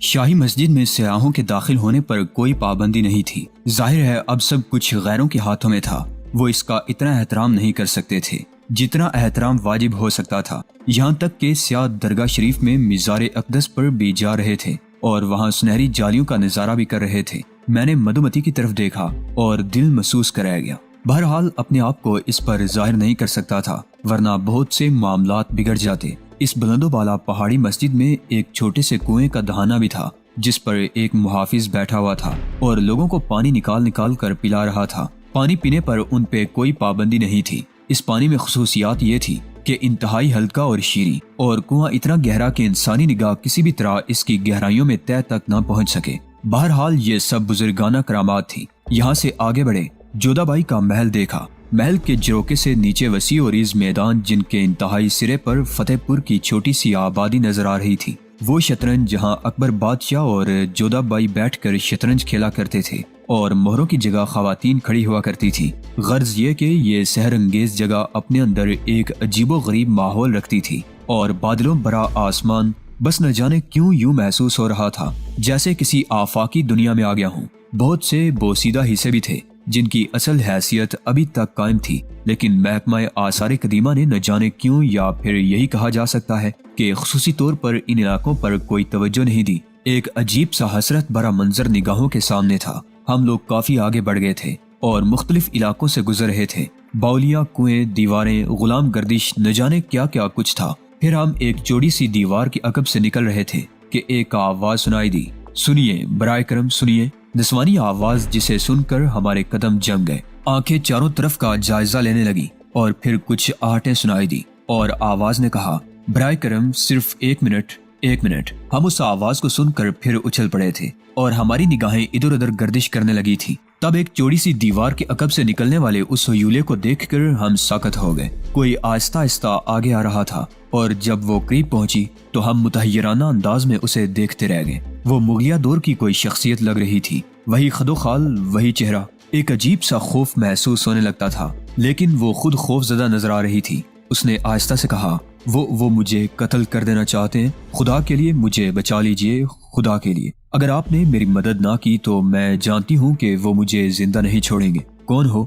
شاہی مسجد میں سیاحوں کے داخل ہونے پر کوئی پابندی نہیں تھی۔ ظاہر ہے اب سب کچھ غیروں کے ہاتھوں میں تھا۔ وہ اس کا اتنا احترام نہیں کر سکتے تھے جتنا احترام واجب ہو سکتا تھا، یہاں تک کہ سیاح درگاہ شریف میں مزار اقدس پر بھی جا رہے تھے اور وہاں سنہری جالیوں کا نظارہ بھی کر رہے تھے۔ میں نے مدھومتی کی طرف دیکھا اور دل محسوس کرایا گیا۔ بہرحال اپنے آپ کو اس پر ظاہر نہیں کر سکتا تھا ورنہ بہت سے معاملات بگڑ جاتے۔ اس بلند و بالا پہاڑی مسجد میں ایک چھوٹے سے کنویں کا دہانہ بھی تھا جس پر ایک محافظ بیٹھا ہوا تھا اور لوگوں کو پانی نکال کر پلا رہا تھا۔ پانی پینے پر ان پہ کوئی پابندی نہیں تھی۔ اس پانی میں خصوصیات یہ تھی کہ انتہائی ہلکا اور شیریں، اور کنواں اتنا گہرا کہ انسانی نگاہ کسی بھی طرح اس کی گہرائیوں میں تہہ تک نہ پہنچ سکے۔ بہرحال یہ سب بزرگانہ کرامات تھی۔ یہاں سے آگے بڑھے، جودھا بائی کا محل دیکھا۔ محل کے جروکے سے نیچے وسیع اور عریض میدان جن کے انتہائی سرے پر فتح پور کی چھوٹی سی آبادی نظر آ رہی تھی۔ وہ شطرنج جہاں اکبر بادشاہ اور جودھا بائی بیٹھ کر شطرنج کھیلا کرتے تھے اور مہروں کی جگہ خواتین کھڑی ہوا کرتی تھی۔ غرض یہ کہ یہ سحر انگیز جگہ اپنے اندر ایک عجیب و غریب ماحول رکھتی تھی اور بادلوں بھرا آسمان بس نہ جانے کیوں یوں محسوس ہو رہا تھا جیسے کسی آفاقی دنیا میں آ گیا ہوں۔ بہت سے بوسیدہ حصے بھی تھے جن کی اصل حیثیت ابھی تک قائم تھی، لیکن محکمہ آثار قدیمہ نے نہ جانے کیوں، یا پھر یہی کہا جا سکتا ہے کہ خصوصی طور پر ان علاقوں پر کوئی توجہ نہیں دی۔ ایک عجیب سا حسرت بھرا منظر نگاہوں کے سامنے تھا۔ ہم لوگ کافی آگے بڑھ گئے تھے اور مختلف علاقوں سے گزر رہے تھے۔ باولیاں، کنویں، دیواریں، غلام گردش، نہ جانے کیا کیا کچھ تھا۔ پھر ہم ایک چوڑی سی دیوار کے عقب سے نکل رہے تھے کہ ایک آواز سنائی دی۔ سنیے برائے کرم سنیے، نسوانی آواز جسے سن کر ہمارے قدم جم گئے۔ آنکھیں چاروں طرف کا جائزہ لینے لگی اور پھر کچھ آہٹیں سنائی دی اور آواز نے کہا، برائے کرم صرف ایک منٹ۔ ہم اس آواز کو سن کر پھر اچھل پڑے تھے اور ہماری نگاہیں ادھر ادھر گردش کرنے لگی تھی۔ تب ایک چوڑی سی دیوار کے عقب سے نکلنے والے اس ہیولے کو دیکھ کر ہم ساکت ہو گئے۔ کوئی آہستہ آہستہ آگے آ رہا تھا اور جب وہ قریب پہنچی تو ہم متحیرانہ انداز میں اسے دیکھتے رہ گئے۔ وہ مغلیہ دور کی کوئی شخصیت لگ رہی تھی، وہی خد و خال، وہی چہرہ۔ ایک عجیب سا خوف محسوس ہونے لگتا تھا، لیکن وہ خود خوف زدہ نظر آ رہی تھی۔ اس نے آہستہ سے کہا، وہ مجھے قتل کر دینا چاہتے ہیں، خدا کے لیے مجھے بچا لیجئے، خدا کے لیے۔ اگر آپ نے میری مدد نہ کی تو میں جانتی ہوں کہ وہ مجھے زندہ نہیں چھوڑیں گے۔ کون ہو؟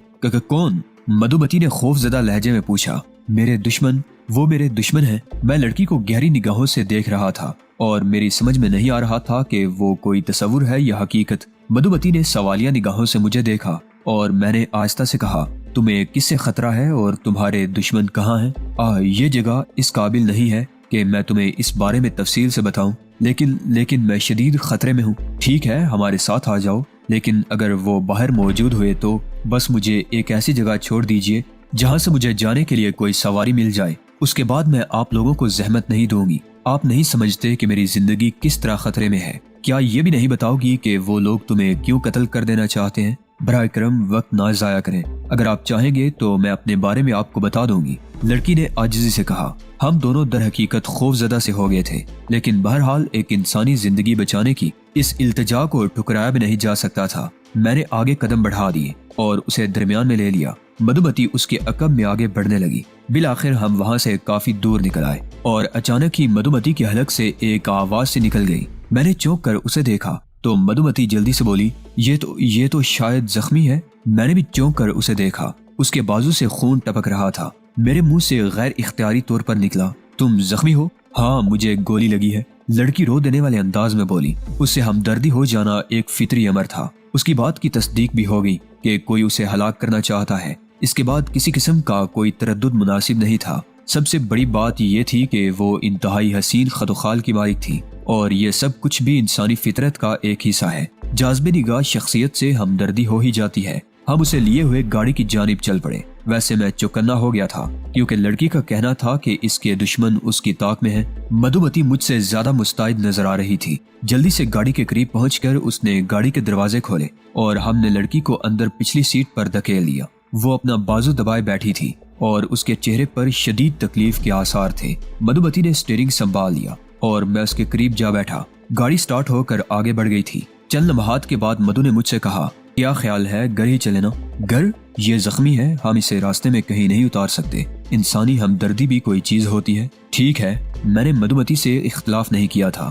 کون؟ مدھومتی نے خوف زدہ لہجے میں پوچھا۔ میرے دشمن، وہ میرے دشمن ہیں۔ میں لڑکی کو گہری نگاہوں سے دیکھ رہا تھا اور میری سمجھ میں نہیں آ رہا تھا کہ وہ کوئی تصور ہے یا حقیقت۔ مدھومتی نے سوالیہ نگاہوں سے مجھے دیکھا اور میں نے آہستہ سے کہا، تمہیں کس سے خطرہ ہے اور تمہارے دشمن کہاں ہیں؟ یہ جگہ اس قابل نہیں ہے کہ میں تمہیں اس بارے میں تفصیل سے بتاؤں، لیکن میں شدید خطرے میں ہوں۔ ٹھیک ہے، ہمارے ساتھ آ جاؤ، لیکن اگر وہ باہر موجود ہوئے تو بس مجھے ایک ایسی جگہ چھوڑ دیجئے جہاں سے مجھے جانے کے لیے کوئی سواری مل جائے۔ اس کے بعد میں آپ لوگوں کو زحمت نہیں دوں گی۔ آپ نہیں سمجھتے کہ میری زندگی کس طرح خطرے میں ہے۔ کیا یہ بھی نہیں بتاؤ گی کہ وہ لوگ تمہیں کیوں قتل کر دینا چاہتے ہیں؟ برائے کرم وقت نہ ضائع کریں، اگر آپ چاہیں گے تو میں اپنے بارے میں آپ کو بتا دوں گی، لڑکی نے عاجزی سے کہا۔ ہم دونوں در حقیقت خوف زدہ سے ہو گئے تھے، لیکن بہرحال ایک انسانی زندگی بچانے کی اس التجا کو ٹھکرایا بھی نہیں جا سکتا تھا۔ میں نے آگے قدم بڑھا دیے اور اسے درمیان میں لے لیا۔ مدھومتی اس کے عقب میں آگے بڑھنے لگی۔ بالآخر ہم وہاں سے کافی دور نکل آئے اور اچانک ہی مدھومتی کے حلق سے ایک آواز سے نکل گئی۔ میں نے چونک کر اسے دیکھا تو مدھومتی جلدی سے بولی، یہ تو شاید زخمی ہے۔ میں نے بھی چونک کر اسے دیکھا، اس کے بازو سے خون ٹپک رہا تھا۔ میرے منہ سے غیر اختیاری طور پر نکلا، تم زخمی ہو؟ ہاں، مجھے گولی لگی ہے، لڑکی رو دینے والے انداز میں بولی۔ اس سے ہمدردی ہو جانا ایک فطری امر تھا۔ اس کی بات کی تصدیق بھی ہو گئی کہ کوئی اسے ہلاک کرنا چاہتا ہے۔ اس کے بعد کسی قسم کا کوئی تردد مناسب نہیں تھا۔ سب سے بڑی بات یہ تھی کہ وہ انتہائی حسین خد و خال کی مالک تھی، اور یہ سب کچھ بھی انسانی فطرت کا ایک حصہ ہے۔ جاذب نگاہ شخصیت سے ہمدردی ہو ہی جاتی ہے۔ ہم اسے لیے ہوئے گاڑی کی جانب چل پڑے۔ ویسے میں چوکنا ہو گیا تھا کیونکہ لڑکی کا کہنا تھا کہ اس کے دشمن اس کی طاق میں ہیں۔ مدھومتی مجھ سے زیادہ مستعد نظر آ رہی تھی۔ جلدی سے گاڑی کے قریب پہنچ کر اس نے گاڑی کے دروازے کھولے اور ہم نے لڑکی کو اندر پچھلی سیٹ پر دھکیل لیا۔ وہ اپنا بازو دبائے بیٹھی تھی اور اس کے چہرے پر شدید تکلیف کے آثار تھے۔ مدھومتی نے اسٹیئرنگ سنبھال لیا اور میں اس کے قریب جا بیٹھا۔ گاڑی سٹارٹ ہو کر آگے بڑھ گئی تھی۔ چند لمحات کے بعد مدھو نے مجھ سے کہا، کیا خیال ہے گھر ہی چلے نا؟ گھر؟ یہ زخمی ہے، ہم اسے راستے میں کہیں نہیں اتار سکتے۔ انسانی ہمدردی بھی کوئی چیز ہوتی ہے۔ ٹھیک ہے، میں نے مدھومتی سے اختلاف نہیں کیا تھا۔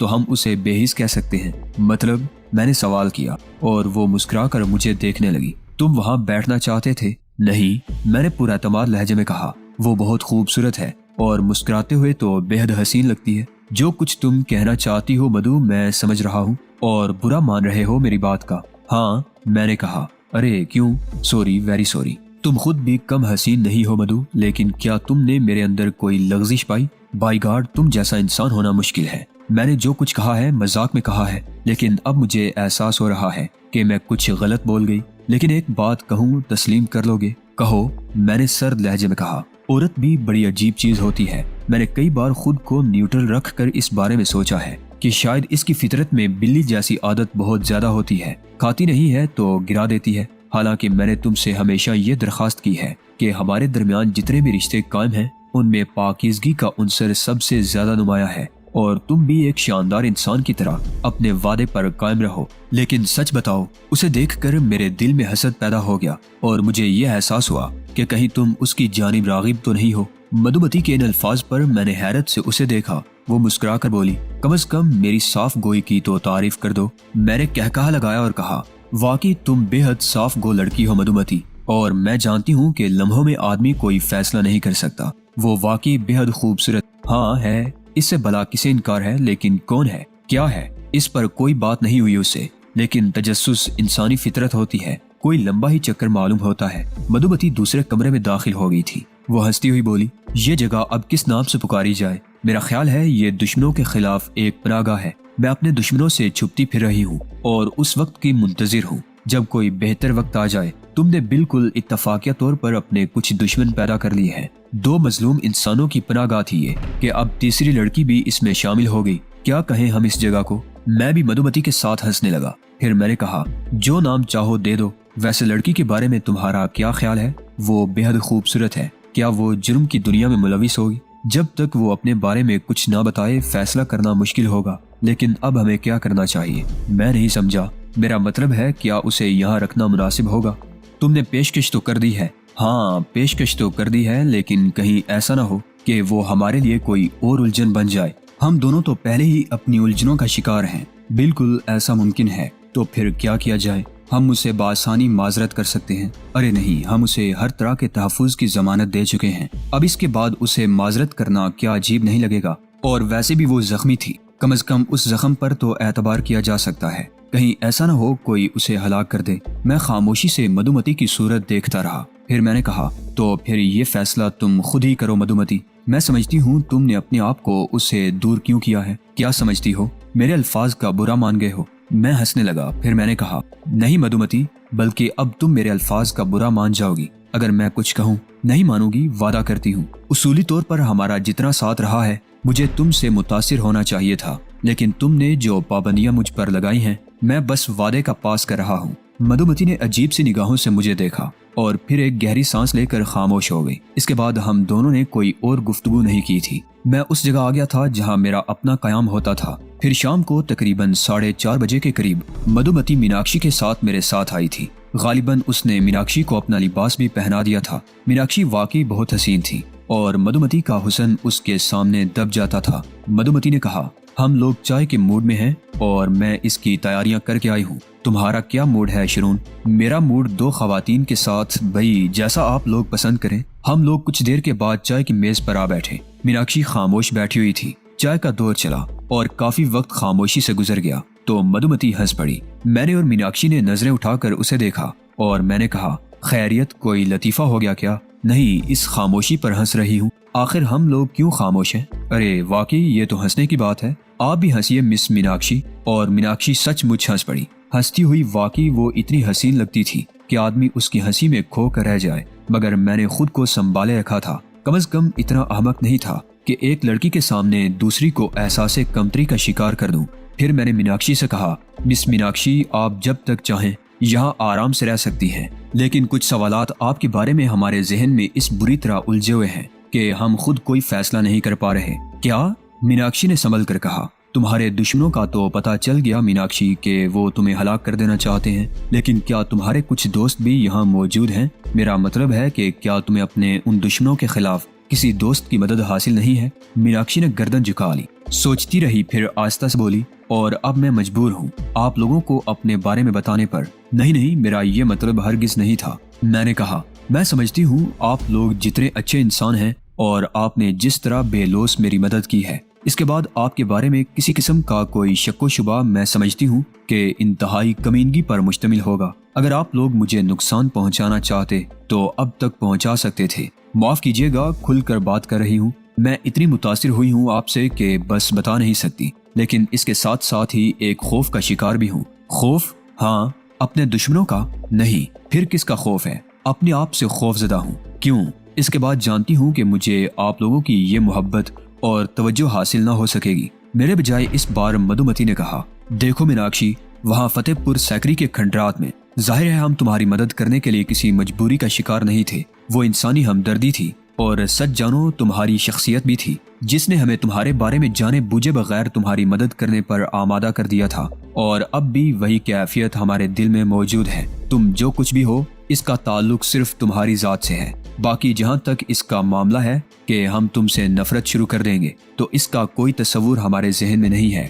تو ہم اسے بے حس کہہ سکتے ہیں؟ مطلب، میں نے سوال کیا اور وہ مسکرا کر مجھے دیکھنے لگی۔ تم وہاں بیٹھنا چاہتے تھے؟ نہیں، میں نے پورا اعتماد لہجے میں کہا۔ وہ بہت خوبصورت ہے اور مسکراتے ہوئے تو بے حد حسین لگتی ہے۔ جو کچھ تم کہنا چاہتی ہو مدھو، میں سمجھ رہا ہوں، اور برا مان رہے ہو میری بات کا۔ ہاں، میں نے کہا۔ ارے کیوں؟ Sorry, very sorry. تم خود بھی کم حسین نہیں ہو مدھو، لیکن کیا تم نے میرے اندر کوئی لغزش پائی؟ بائی گاڈ، تم جیسا انسان ہونا مشکل ہے۔ میں نے جو کچھ کہا ہے مذاق میں کہا ہے، لیکن اب مجھے احساس ہو رہا ہے کہ میں کچھ غلط بول گئی۔ لیکن ایک بات کہوں، تسلیم کر لو گے؟ کہو، میں نے سرد لہجے میں کہا۔ عورت بھی بڑی عجیب چیز ہوتی ہے۔ میں نے کئی بار خود کو نیوٹرل رکھ کر اس بارے میں سوچا ہے کہ شاید اس کی فطرت میں بلی جیسی عادت بہت زیادہ ہوتی ہے، کھاتی نہیں ہے تو گرا دیتی ہے۔ حالانکہ میں نے تم سے ہمیشہ یہ درخواست کی ہے کہ ہمارے درمیان جتنے بھی رشتے قائم ہیں ان میں پاکیزگی کا عنصر سب سے زیادہ نمایاں ہے، اور تم بھی ایک شاندار انسان کی طرح اپنے وعدے پر قائم رہو۔ لیکن سچ بتاؤ، اسے دیکھ کر میرے دل میں حسد پیدا ہو گیا اور مجھے یہ احساس ہوا کہ کہیں تم اس کی جانب راغب تو نہیں ہو۔ مدھومتی کے ان الفاظ پر میں نے حیرت سے اسے دیکھا۔ وہ مسکرا کر بولی، کم از کم میری صاف گوئی کی تو تعریف کر دو۔ میں نے کہا لگایا اور کہا، واقعی تم بے حد صاف گو لڑکی ہو مدھومتی، اور میں جانتی ہوں کہ لمحوں میں آدمی کوئی فیصلہ نہیں کر سکتا۔ وہ واقعی بے حد خوبصورت ہاں ہے، اس سے بلا کسے انکار ہے، لیکن کون ہے، کیا ہے، اس پر کوئی بات نہیں ہوئی اس سے۔ لیکن تجسس انسانی فطرت ہوتی ہے، کوئی لمبا ہی چکر معلوم ہوتا ہے۔ مدھومتی دوسرے کمرے میں داخل ہو گئی تھی۔ وہ ہنستی ہوئی بولی، یہ جگہ اب کس نام سے پکاری جائے؟ میرا خیال ہے یہ دشمنوں کے خلاف ایک پناہ گاہ ہے۔ میں اپنے دشمنوں سے چھپتی پھر رہی ہوں اور اس وقت کی منتظر ہوں جب کوئی بہتر وقت آ جائے۔ تم نے بالکل اتفاقیہ طور پر اپنے کچھ دشمن پیدا کر لیے ہیں۔ 2 مظلوم انسانوں کی پناہ گاہ تھی یہ، کہ اب تیسری لڑکی بھی اس میں شامل ہو گئی۔ کیا کہیں ہم اس جگہ کو؟ میں بھی مدھومتی کے ساتھ ہنسنے لگا۔ پھر میں نے کہا، جو نام چاہو دے دو۔ ویسے لڑکی کے بارے میں تمہارا کیا خیال ہے؟ وہ بے حد خوبصورت ہے۔ کیا وہ جرم کی دنیا میں ملوث ہوگی؟ جب تک وہ اپنے بارے میں کچھ نہ بتائے فیصلہ کرنا مشکل ہوگا۔ لیکن اب ہمیں کیا کرنا چاہیے؟ میں نہیں سمجھا۔ میرا مطلب ہے، کیا اسے یہاں رکھنا مناسب ہوگا؟ تم نے پیشکش تو کر دی ہے۔ ہاں، پیشکش تو کر دی ہے، لیکن کہیں ایسا نہ ہو کہ وہ ہمارے لیے کوئی اور الجھن بن جائے۔ ہم دونوں تو پہلے ہی اپنی الجھنوں کا شکار ہیں۔ بالکل ایسا ممکن ہے۔ تو پھر کیا کیا جائے؟ ہم اسے بآسانی معذرت کر سکتے ہیں۔ ارے نہیں، ہم اسے ہر طرح کے تحفظ کی ضمانت دے چکے ہیں۔ اب اس کے بعد اسے معذرت کرنا کیا عجیب نہیں لگے گا؟ اور ویسے بھی وہ زخمی تھی، کم از کم اس زخم پر تو اعتبار کیا جا سکتا ہے۔ کہیں ایسا نہ ہو کوئی اسے ہلاک کر دے۔ میں خاموشی سے مدھومتی کی صورت دیکھتا رہا۔ پھر میں نے کہا، تو پھر یہ فیصلہ تم خود ہی کرو مدھومتی۔ میں سمجھتی ہوں تم نے اپنے آپ کو اس سے دور کیوں کیا ہے۔ کیا سمجھتی ہو؟ میرے الفاظ کا برا مان گئے ہو؟ میں ہنسنے لگا۔ پھر میں نے کہا، نہیں مدھومتی، بلکہ اب تم میرے الفاظ کا برا مان جاؤ گی اگر میں کچھ کہوں۔ نہیں مانوں گی، وعدہ کرتی ہوں۔ اصولی طور پر ہمارا جتنا ساتھ رہا ہے، مجھے تم سے متاثر ہونا چاہیے تھا، لیکن تم نے جو پابندیاں مجھ پر لگائی ہیں، میں بس وعدے کا پاس کر رہا ہوں۔ مدھومتی نے عجیب سی نگاہوں سے مجھے دیکھا اور پھر ایک گہری سانس لے کر خاموش ہو گئی۔ اس کے بعد ہم دونوں نے کوئی اور گفتگو نہیں کی تھی۔ میں اس جگہ آ گیا تھا جہاں میرا اپنا قیام ہوتا تھا۔ پھر شام کو تقریباً 4:30 بجے کے قریب مدھومتی میناکشی کے ساتھ میرے ساتھ آئی تھی۔ غالباً اس نے میناکشی کو اپنا لباس بھی پہنا دیا تھا۔ میناکشی واقعی بہت حسین تھی اور مدھومتی کا حسن اس کے سامنے دب جاتا تھا۔ مدھومتی نے کہا، ہم لوگ چائے کے موڈ میں ہیں اور میں اس کی تیاریاں کر کے آئی ہوں۔ تمہارا کیا موڈ ہے شرون؟ میرا موڈ 2 خواتین کے ساتھ، بھئی جیسا آپ لوگ پسند کریں۔ ہم لوگ کچھ دیر کے بعد چائے کی میز پر آ بیٹھے۔ میناکشی خاموش بیٹھی ہوئی تھی۔ چائے کا دور چلا اور کافی وقت خاموشی سے گزر گیا تو مدھومتی ہنس پڑی۔ میں نے اور میناکشی نے نظریں اٹھا کر اسے دیکھا اور میں نے کہا، خیریت، کوئی لطیفہ ہو گیا کیا؟ نہیں، اس خاموشی پر ہنس رہی ہوں۔ آخر ہم لوگ کیوں خاموش ہیں؟ ارے واقعی یہ تو ہنسنے کی بات ہے۔ آپ بھی ہنسیے مس میناکشی۔ اور میناکشی سچ مچ ہنس پڑی۔ ہنستی ہوئی واقعی وہ اتنی حسین لگتی تھی کہ آدمی اس کی ہنسی میں کھو کر رہ جائے، مگر میں نے خود کو سنبھالے رکھا تھا۔ کم از کم اتنا احمق نہیں تھا کہ ایک لڑکی کے سامنے دوسری کو احساس کمتری کا شکار کر دوں۔ پھر میں نے میناکشی سے کہا، مس میناکشی، آپ جب تک چاہیں یہاں آرام سے رہ سکتی ہیں، لیکن کچھ سوالات آپ کے بارے میں ہمارے ذہن میں اس بری طرح الجھے ہوئے ہیں کہ ہم خود کوئی فیصلہ نہیں کر پا رہے۔ کیا؟ میناکشی نے سنبھل کر کہا، تمہارے دشمنوں کا تو پتہ چل گیا میناکشی کہ وہ تمہیں ہلاک کر دینا چاہتے ہیں، لیکن کیا تمہارے کچھ دوست بھی یہاں موجود ہیں؟ میرا مطلب ہے کہ کیا تمہیں اپنے ان دشمنوں کے خلاف کسی دوست کی مدد حاصل نہیں ہے؟ میناکشی نے گردن جھکا لی، سوچتی رہی، پھر آہستہ سے بولی، اور اب میں مجبور ہوں آپ لوگوں کو اپنے بارے میں بتانے پر۔ نہیں، میرا یہ مطلب ہرگز نہیں تھا۔ میں نے کہا، میں سمجھتی ہوں آپ لوگ جتنے اچھے انسان ہیں اور آپ نے جس طرح بے لوث میری مدد کی ہے، اس کے بعد آپ کے بارے میں کسی قسم کا کوئی شک و شبہ میں سمجھتی ہوں کہ انتہائی کمینگی پر مشتمل ہوگا۔ اگر آپ لوگ مجھے نقصان پہنچانا چاہتے تو اب تک پہنچا سکتے تھے۔ معاف کیجیے گا، کھل کر بات کر رہی ہوں، میں اتنی متاثر ہوئی ہوں آپ سے کہ بس بتا نہیں سکتی، لیکن اس کے ساتھ ساتھ ہی ایک خوف کا شکار بھی ہوں۔ خوف؟ ہاں، اپنے دشمنوں کا؟ نہیں، پھر کس کا خوف ہے؟ اپنے آپ سے خوف زدہ ہوں۔ کیوں؟ اس کے بعد جانتی ہوں کہ مجھے آپ لوگوں کی یہ محبت اور توجہ حاصل نہ ہو سکے گی۔ میرے بجائے اس بار مدھومتی نے کہا، دیکھو میناکشی، وہاں فتح پور سیکری کے کھنڈرات میں ظاہر ہے ہم تمہاری مدد کرنے کے لیے کسی مجبوری کا شکار نہیں تھے، وہ انسانی ہمدردی تھی، اور سچ جانو تمہاری شخصیت بھی تھی جس نے ہمیں تمہارے بارے میں جانے بوجھے بغیر تمہاری مدد کرنے پر آمادہ کر دیا تھا، اور اب بھی وہی کیفیت ہمارے دل میں موجود ہے۔ تم جو کچھ بھی ہو، اس کا تعلق صرف تمہاری ذات سے ہے۔ باقی جہاں تک اس کا معاملہ ہے کہ ہم تم سے نفرت شروع کر دیں گے، تو اس کا کوئی تصور ہمارے ذہن میں نہیں ہے۔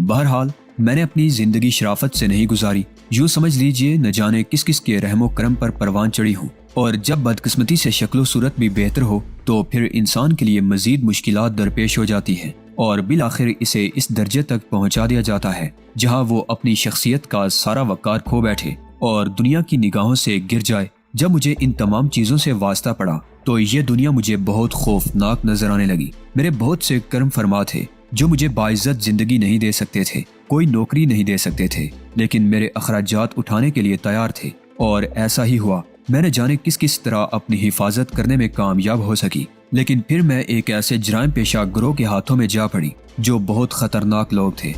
بہرحال میں نے اپنی زندگی شرافت سے نہیں گزاری، یوں سمجھ لیجئے نہ جانے کس کس کے رحم و کرم پر پروان چڑھی ہوں، اور جب بدقسمتی سے شکل و صورت بھی بہتر ہو تو پھر انسان کے لیے مزید مشکلات درپیش ہو جاتی ہیں، اور بالآخر اسے اس درجے تک پہنچا دیا جاتا ہے جہاں وہ اپنی شخصیت کا سارا وقار کھو بیٹھے اور دنیا کی نگاہوں سے گر جائے۔ جب مجھے ان تمام چیزوں سے واسطہ پڑا تو یہ دنیا مجھے بہت خوفناک نظر آنے لگی۔ میرے بہت سے کرم فرما تھے جو مجھے باعزت زندگی نہیں دے سکتے تھے، کوئی نوکری نہیں دے سکتے تھے، لیکن میرے اخراجات اٹھانے کے لیے تیار تھے، اور ایسا ہی ہوا۔ میں نے جانے کس طرح اپنی حفاظت کرنے میں کامیاب ہو سکی، لیکن پھر میں ایک ایسے جرائم پیشہ گروہ کے ہاتھوں میں جا پڑی جو بہت خطرناک لوگ تھے۔